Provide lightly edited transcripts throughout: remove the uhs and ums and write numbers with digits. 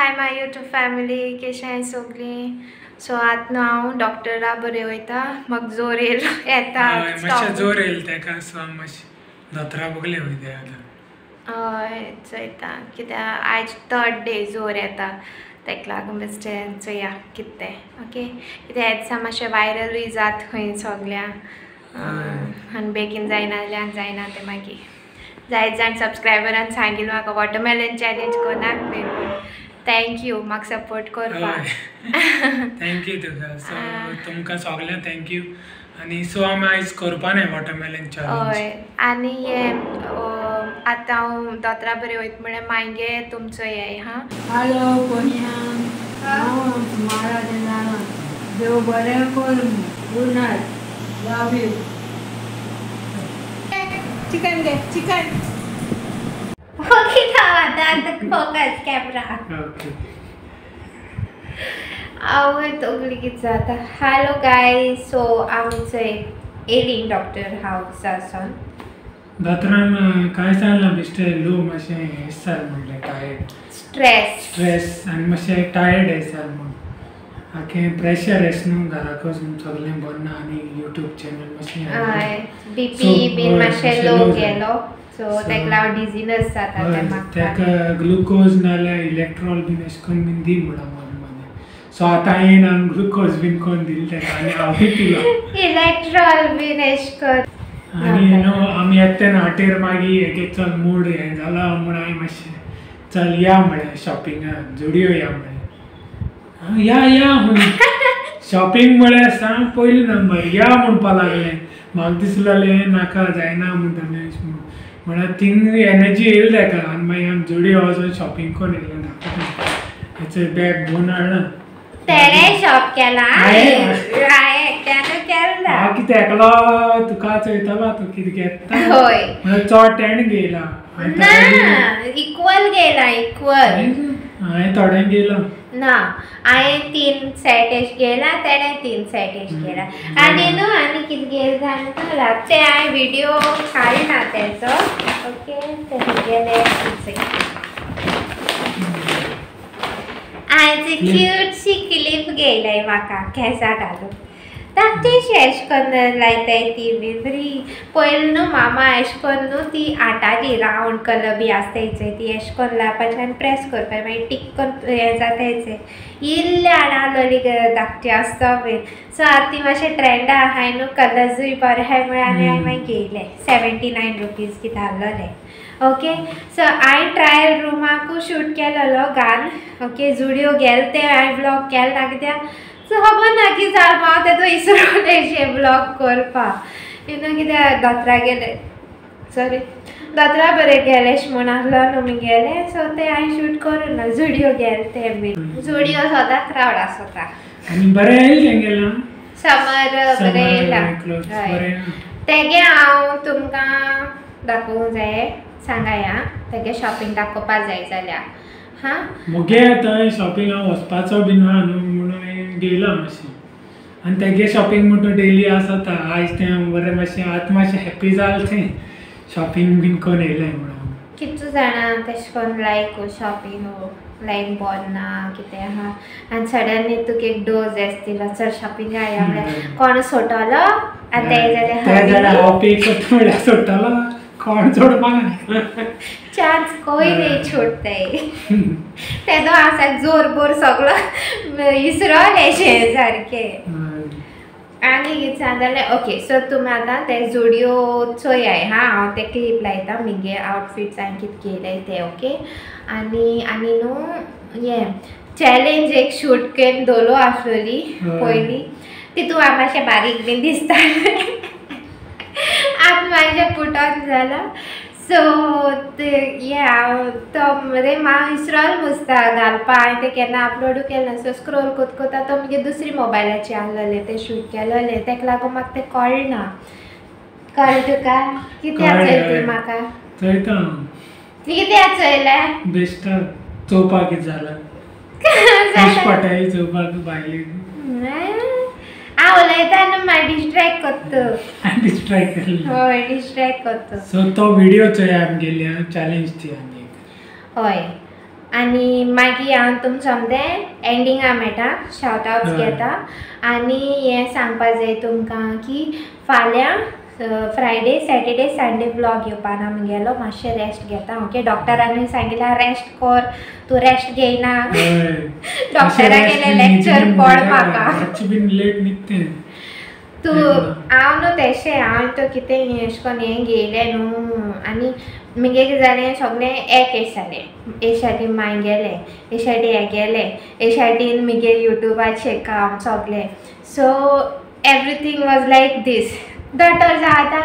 Hi my YouTube family, कशें आहाय सगळीं? सो आतां न्हू हांव डॉक्टरा बरें वयता, म्हाका जोर येता मातशें जोर येयलें तेका, सो हांव मातशें दोतोरा बगलें वयता आतां. हय चोयता कित्याक आयज 3rd डे जोर येता, तेका लागून बेश्टें चोया कितें तें ओके. कित्याक हें दिसा मातशें वायरलूय जाता खंय सगल्यांक आनी बेगीन जायना तें मागीर जायत जाण सबस्क्रायबरान सांगिल्लें म्हाका वॉटरमेलन चॅलेंज कोणाक बीन. थँक्यू म्हाका सपोर्ट करपाक. थँक्यू तुका. सो तुमकां सगळ्यांक थँक्यू. आनी सो आमी आयज करपा न्हय वॉटरमेलन चॅलेंज. हय आनी हें आतां हांव दोतोरा बरें वयता म्हळ्यार मागे तुमचो हें हां. हॅलो कोणया महाराज देव बरें कर. Good night. Love you. Chicken घे चिकन. ओके आतां फोकस कॅमेरा. ओके. आवय तगली कितें जाता. Hello guys. सो आमी थंय येयलीं डॉक्टर हावसासान. दोतोरान काय सांगलां बेश्टें लो मातशें हें जाल म्हणलें टायर्ड. स्ट्रेस आनी मातशें टायर्ड आसाल म्हूण. आखें प्रेशर येस न्हू घराक वचून सगलें बरें ना आनी यूट्यूब चॅनल मातशें. हय बीपी बीन मातशें लो गेलो, सो तेका लागून डिझीनस जाता तें म्हाका. तेका ग्लुकोज नाल्यार इलेक्ट्रॉल बीन अशें करून बीन दी म्हणून मदें. सो आतां हांवें आनी ग्लुकोज बीन करून दिलें तेका आनी हांवूय पिलो. इलेक्ट्रॉल बीन अशें कर. आनी न्हू आमी येता तेन्ना हाटेर मागीर हेगे चल मूड हें जाला म्हूण हांवें मातशें चल या म्हळें शॉपिंगाक जुडियो या म्हळें. या म्हूण शॉपिंग म्हळ्यार सांग पयली नंबर या म्हणपा लागलें. म्हाका दिसलें नाका जायना म्हणटलें म्हळ्यार थिंग एनर्जी येयली तेका आनी मागीर आमी जुडियो वचून शॉपिंग करून येयलें. हेचें बॅग घेवन हाडलां. तेणे शॉप केला. हांवें एकट्यानूच केला. हांव कितें एकलो तुका चोयतलो तूं कितें घेता. होय म्हळ्यार चड तेणे घेयला. ना इक्वल गेला इक्वल. हांवें थोडें गेलो ना हांवें 3 सेट एश गेला, तेणे 3 सेट एश गेला. आनी न्हू आनी कितें गेलें जाणा ते हांवें विडियो काडना तेचो. ओके ते गेले आयज क्यूटशी क्लिप घेयलाय म्हाका केंसां घालून. धाकटेशी एश करून लायताय ती बी बरी. पयलीं न्हू मामा एश करून न्हू ती हाटाली रावंड कलर बी आसतायचें ती एश करून लावपाचें आनी प्रेस करपाचें मागीर टिक्कन हें जातायचें. इल्लें हाडलोली धाकटी आसता बीन. सो आतां ती मातशें ट्रेंडा आहाय न्हू कलर्सूय बरें आहाय म्हळ्यार आनी हांवें मागीर घेयलें. 79 रुपीज कितें आहलोलें. ओके सो हांवें ट्रायल रुमाकू शूट केलोलो गान. ओके जुडियो गेल ते हांवें ब्लॉग केल ना कित्याक सो खबर ना कितें जालें हांव तेजो इसरोलेशें ब्लॉग करपाक यू नो कित्याक दोतोरा गेले सॉरी दोतोरा बरें गेलेश म्हूण आहलो न्हू मी गेले. सो ते हांवें शूट करूं ना जुडियो गेले ते बीन. जुडियो सदां क्रावड आसता. आनी बरें येयलें तेंगेलां समर बरें येयलां. तेगे हांव तुमकां दाखोवंक जाय सांगाया तेगे शॉपिंग दाखोवपाक जाय जाल्यार हां. मुगे थंय शॉपिंग हांव वचपाचो बीन ना न्हू म्हणून हांवें गेलो मातशें. आनी तेगे शॉपिंग म्हणटा डेली आसता. आयज तें बरें मातशें आतां मातशें हॅप्पी जालें तें शॉपिंग बीन करून येयलें म्हणून. कितू जाणां तेशें करून लायक शॉपिंग लायक बोरना कितें आहा आनी सडनली तुका एक डोज दिलो चल शॉपिंगा या म्हळ्यार कोण सोडटलो आनी ते जाल्यार हांव पे करता म्हळ्यार सोडटलो कोण सोडपा ना. चान्स कोई नाही छोडताय. तेदो आसा जोर बोर सगळो इसरोलेशें सारकें. आनी कितें सांगलें ओके. सो तुमी आतां ते जुडियो चोयाय हां. हांव ते क्लिप लायता मिगे आउटफिट्स हांवें कितें केलें ते ओके. आनी न्हू हें चॅलेंज एक शूट करून दवरलो आसलोली पयलीं तितून हांव मातशें बारीक बीन दिसतालें. आतां म्हाजें पुटॉन जाला. सो ते हांव तो हांव इसरोल बसता घालपा. हांवें तें केन्ना अपलोडू केलें. सो स्क्रोल कोत्ता तो म्हगे दुसरी मोबायलाची आहलोलें ते शूट केलोलें तेका लागून म्हाका तें कळना. कळ्ळें तुका कितें चोयता म्हाका चोयता कितें चोयलें बेश्टा चोवपाक कितें जालां पटाई चोवपाक भायली. हांव उलयता न्हू म्हाका डिस्ट्रॅक्ट कोत्ता. डिस्ट्रॅक्ट केलें. हय डिस्ट्रॅक्ट कोत्ता. सो तो व्हिडिओ चोया आमगेली चॅलेंज ती आनी हय आनी मागीर हांव तुमकां समजें एंडिंगा मेळटा शाउट आउट्स घेता आनी हें सांगपा जाय तुमकां की फाल्यां फ्रायडे सॅटर्डे संडे व्लॉग येवपाना म्हगेलो मातशें रेस्ट घेता ओके डॉक्टरांनी सांगिल्लें रेस्ट कर तूं रेस्ट घेयना डॉक्टरा गेले लेक्चर पड म्हाका लेट न्हिदते तूं हांव न्हू तेशें हांव तो कितें अशें करून हें घेयलें न्हू आनी म्हगे कितें जालें सगळें एक जालें एक सायडीन माय गेलें एक सायडीन हें गेलें एक सायडीन म्हगे युट्यूबाचें काम सगळें सो एवरीथींग वॉज लायक दीस दोतोर आतां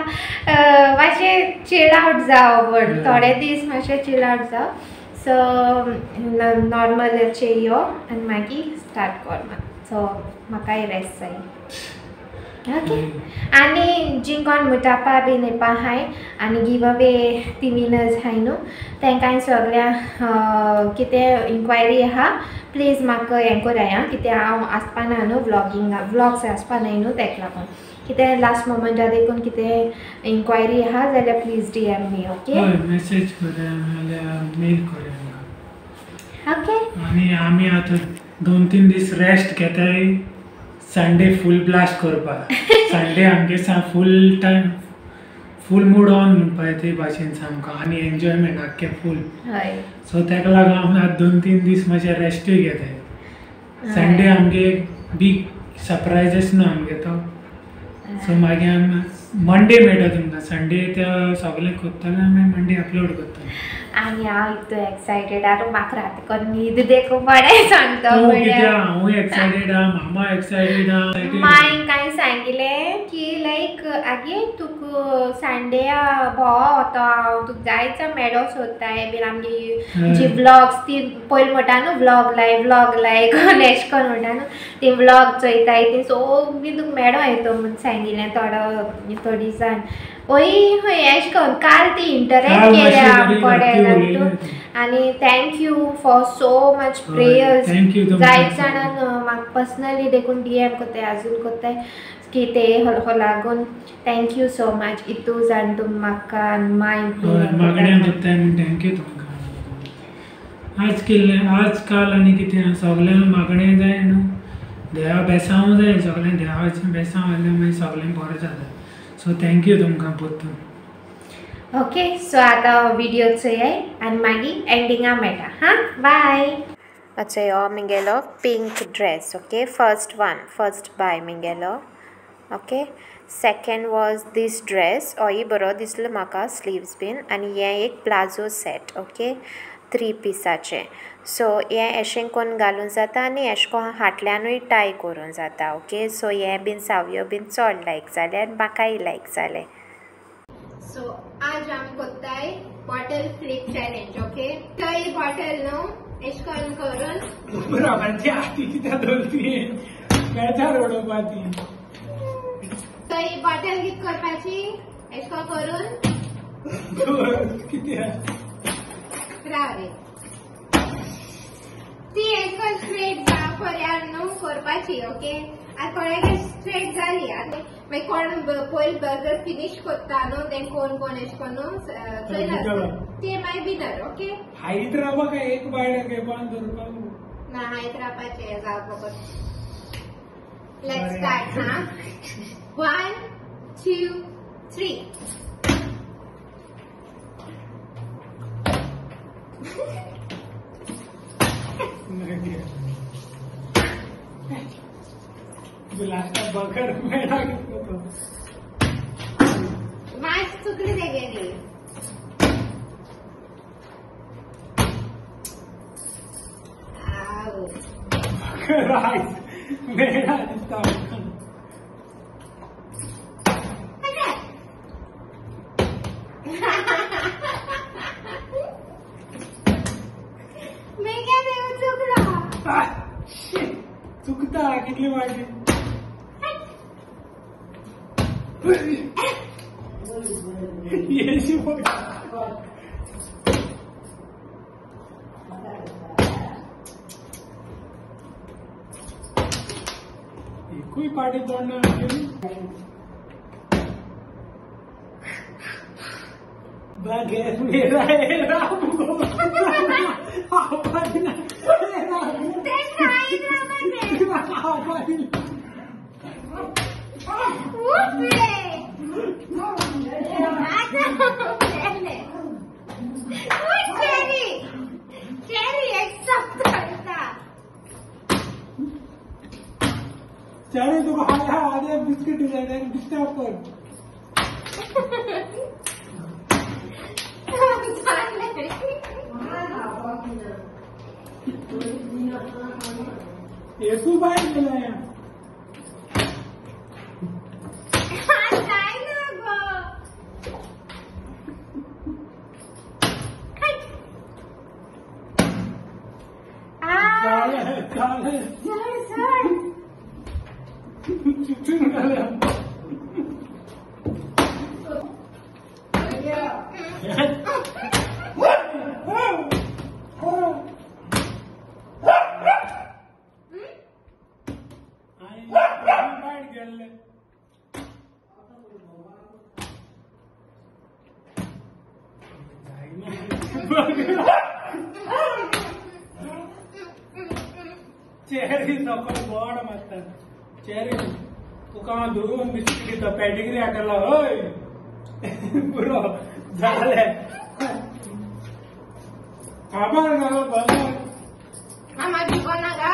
मातशें चिल आवट जावं थोडे दीस मातशें चिल आवट जावं सो नॉर्मलचेर यो आनी मागीर स्टार्ट कर सो म्हाकाय रेस्ट जाय ओके आनी जी कोण मुटापा बीन येवपा हाय आनी गिव अवे ती विनर्स हाय न्हू तांकां सगळ्या कितें इन्क्वायरी आहा प्लीज म्हाका हें कोराय आं कित्याक हांव आसपाना न्हू व्लॉग्स आसपानाय न्हू ताका लागून कितें लास्ट मोमेंटा देखून कितें इन्क्वायरी आहा जाल्यार please DM me okay message करा नाल्यार मेल करा ओके आनी आमी आतां 2-3 दीस रेस्ट घेताय संडे फूल ब्लास्ट करपाक संडे आमगे full time full mood on म्हणपाक ते भाशेन सामको आनी एन्जॉयमेंट आख्खें फूल हय सो ताका लागून आमी आतां 2-3 दीस मातशें रेस्टूय घेताय संडे आमगे बीग सरप्रायज न्हू आमगे तो सो मागीर आमी मंडे मेळटा तुमकां संडे ते सगळें करतलें आमी मंडे अपलोड करतले आनी हांव इतू एक्सायटेड आहा म्हाका राती कोण न्हीद देखूं पडे सांगतो हांव एक्सायटेड आहा मामा एक्सायटेड आहा मायन कांय सांगिल्लें की लायक आगे तुका संडे भोंवो वतो हांव तुका जायचो मेळो सोदताय बीन आमगे जी व्लॉग्स ती पयलीं म्हणटा न्हू व्लॉग लाय कोण एशें कोन्न म्हणटा न्हू ती व्लॉग चोयताय ती सगळी तुका मेळो येतो म्हूण सांगिल्लें थोडो दिसान ओय एशें कोन्न काल ती इंटरेक्ट केले आमकोडे आनी thank you for so much prayers जायत जाणांन म्हाका पर्सनली देखून DM कोत्ताय अजून कोत्ताय की ते लागून थँक्यू सो मच इतू जाण तुम म्हाका मायंड मागण्या कोत्ताय म्हूण थँक्यू तुमकां आज काल आनी कितें सगळ्यांक मागणें जाय न्हू देवा बेसांव जाय सगळें देवाचें बेसांव जाल्यार मागीर सगळें बरें जाता सो थँक्यू तुमकां परतून ओके सो आतां व्हिडिओ चोयाय आनी मागीर एंडिंगा मेळटा हां बाय अच्छा हो म्हगेलो pink dress okay first buy म्हगेलो okay second was this dress होय बरो दिसलो म्हाका स्लीव्स बीन आनी हें एक प्लाझो सेट ओके 3 पिसाचें सो हें अशें करून घालून जाता आनी अशें करून हाटल्यानूय टाय करून जाता ओके सो हें बीन सावयो बीन चड लायक जाले आनी म्हाकाय लायक जालें सो आज आमी कोत्ताय बॉटल फ्लिप चॅलेंज ओके थंय बॉटल न्हू अशें करून बरोबर ती आती कित्याक दवरली बेजार उडोवपा ती थंय बॉटल कितें करपाची अशें करून कित्याक रावे ती एक स्ट्रेट पर्यार न्हू करपाची ओके आतां थोडे स्ट्रेट जाली आनी मागीर कोण पयलीं बर्गर फिनिश कोत्ता न्हू तें कोण अशें करून चोयला ते मागीर विनर ओके हायट रावपाक एक बायड घेवपाक दवरपाक ना हायट रावपाचें जावपाक लेट्स स्टार्ट हां 1 2 3 लास्ट बगर मेळा मात चुकली तेगेली मेळा दिसता चुकता कितली वाटी येशी एकूय पाटी तोडना बघेर मेरा हे राम गो आपण ते खाईन ना मध्ये. उठले. आता उठले. उठ चेरी. चेरी एक्सेप्ट करता. चेरी तुका हाय आधी बिस्किट दिले डिस्टर्ब कर. येसू बाहेर गेलाय. काय ना गो. चालेल चुचून गेल्या. चेरी नको गोड मारतात. चेरी तुका दोन बिस्किट पॅडिग्री हाडला हय पुरो झाले. आभार झालो बघ. माझी कोणाला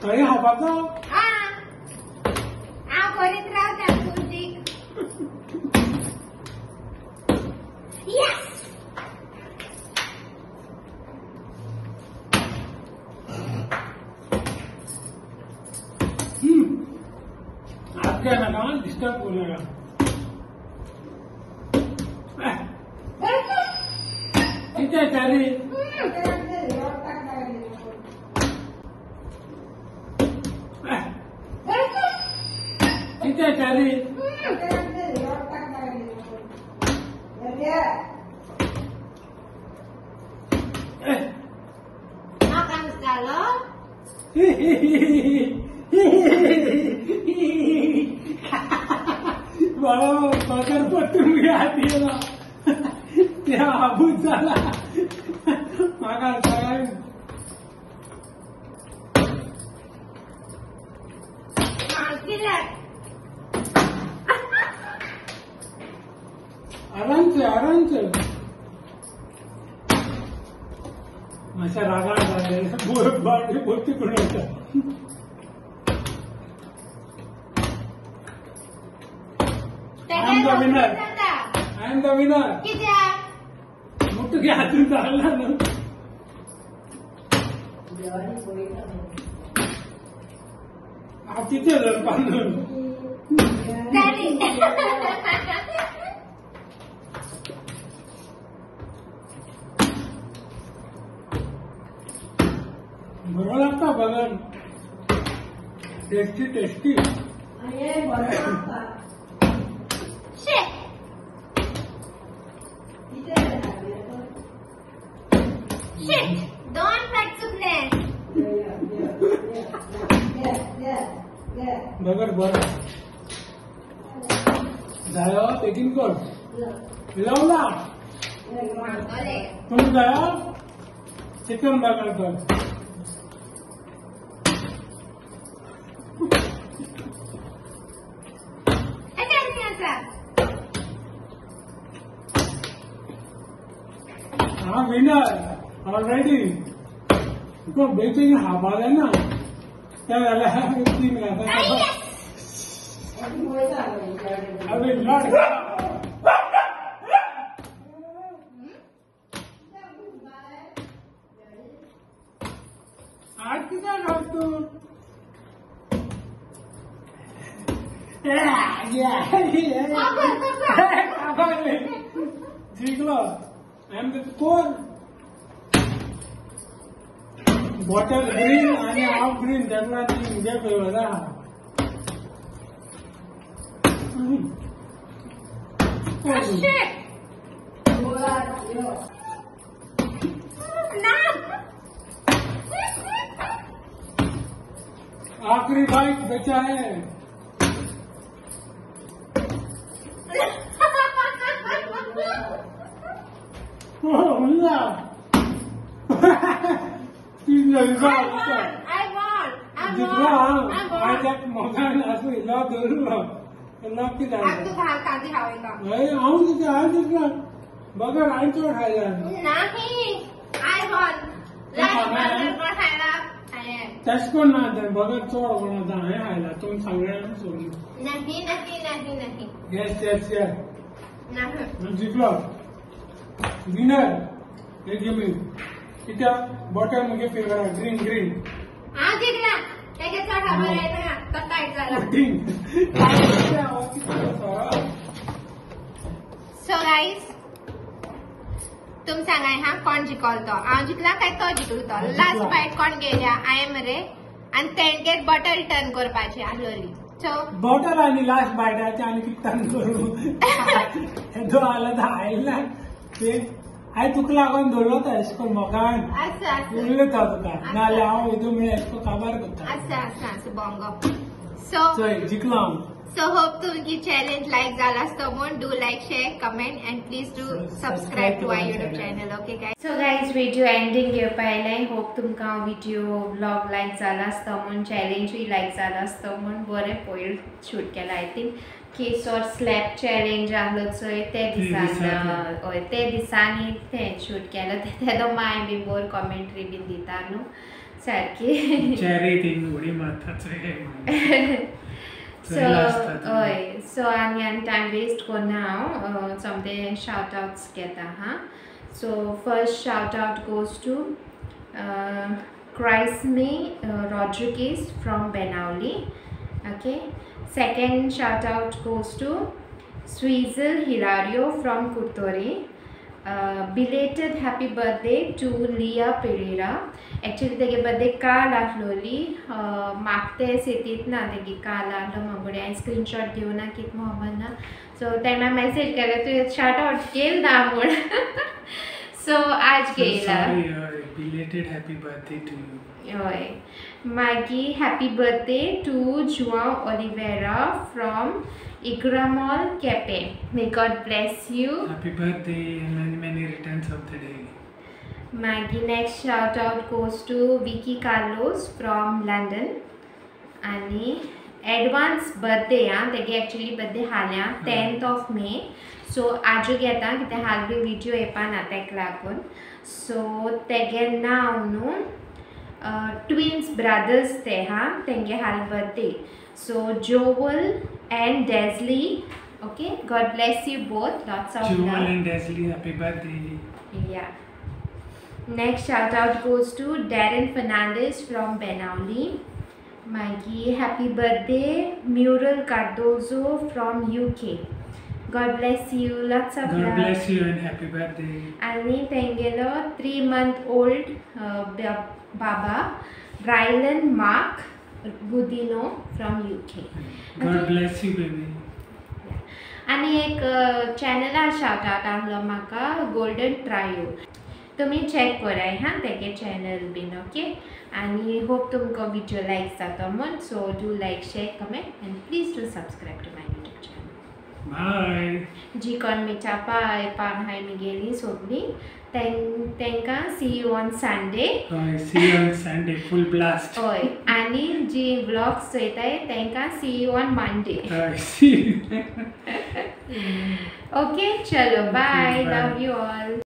काही हापाचा करीत राहतात तुझी. आपल्या नका डिस्टर्ब करू नका. ठीक आहे चालेल. ठीक आहे चालेल. पगार पटून गेला त्या आबूज झाला मागा काय आरामचे माझ्या रागात बोट बाटे बोटी कोणाचा I am the winner. मोठं घ्या हातून चालला ना. तिथे जर बांधून बरोबर लागता बघन. Tasty tasty. Don't practice. बगर बरं झालं पेकिंग कर. लावला तुम्ही जाया चिकन बगर कर. हाँ विनर ऑलरेडी तो बेचे हाबा है ना क्या वाला है 3 का अभी लड़ आज कितना रात तो जिंकलो I am the score bottle green आणि हाफ ग्रीन त्यातला उद्या कळवला आखिरी बाइक बचा है बगर आईचो खायला त्याच कोण ना बगर चोड कोणाचा आहे खायला तुम्ही सगळ्यांना सोडून नाही येस येस येस जिंकलो विनर हे गेम किती बॉटल मध्ये फिगर ग्रीन ग्रीन जिंकला त्याच्या चढा बरं काय झालं सो गाईज तुम सांगाय हा कोण जिंकलो हांव जिंकला काय तो जिंकलो लास्ट फायट कोण गेल्या आय एम रे आणि तेंगे बॉटल टर्न करपाची आसलोली सो बॉटल आणि लास्ट बायटाचे आणि कितन करू जो आला तर आयला ते आय तुका लागून दवरता एशको मोगान उरलेता तुका नाल्यार हांव हितून म्हळ्यार एशको काबार करता आसा बोंगो सो जिंकलो हांव So hope तुमची challenge like जाला so do like, share, comment and please do subscribe to our YouTube channel. Okay guys. So guys video ending here पाहिलाय. Hope तुमका video vlog like जाला so challenge भी like जाला so बरे point shoot केला I think केस और slab challenge आहलो so ते दिसांनी ते शूट केलं तेदो माय बी बोर कॉमेंट्री बी दिता न्हू सारकी चेरी तीन उडी मारता so and time waste konna haंव something shout outs घेता ha so first shout out goes to Chrisme Rodriguez from Benauli. Okay, second shout out goes to Swizel Hilario from Kutori. Belated happy birthday to Leah Pereira. Actually तेगे birthday काल आसलोली मागते सिटीत ना तेगे काल आसलो मगुडे हांवें स्क्रीनशॉट घेवन ना कित खबर ना सो तेन्ना मेसेज केलें तुवें शाउट आउट केल ना म्हूण सो आज केला belated happy birthday to you हय मागीर happy birthday to Joao Oliveira from Igramol Kepe. May God bless you. Happy birthday and many many returns of the day. Maggie next shout out goes to Vicky Carlos from London. आणि advance birthday तेगे actually birthday हाल्या 10th of May. So आजू घेता कित्याक हाल बी video येपाना तेका लागून so तेगे नांव न्हू twins brothers ते तेंगे हाल birthday. So Joel and Desley, okay, God bless you both, lots of Joel love. and Desley, happy birthday. Yeah. Next shout out goes to Darren Fernandez from Benauli. Maggie, happy birthday, Muriel Cardozo from UK. God bless you, lots of love. God bless you and happy birthday. आणि तेंगेलो 3-month-old Baba, Rylan Mark Gudino from UK. God bless you baby. आणि एक चॅनला shout out आहलो म्हाका golden trio तुमी check कराय हा तेगे channel बीन ओके आणि होप तुमकां विडियो लायक जाता म्हण so do like share comment and please do subscribe to my YouTube channel bye जी कोण मेचा पान हाय मी गेली सोडली तेंका see you on Sunday see you on Sunday full blast होय आणि जी व्लॉग्स चोयताय तेंका see you on Monday see okay चलो बाय लव यू ऑल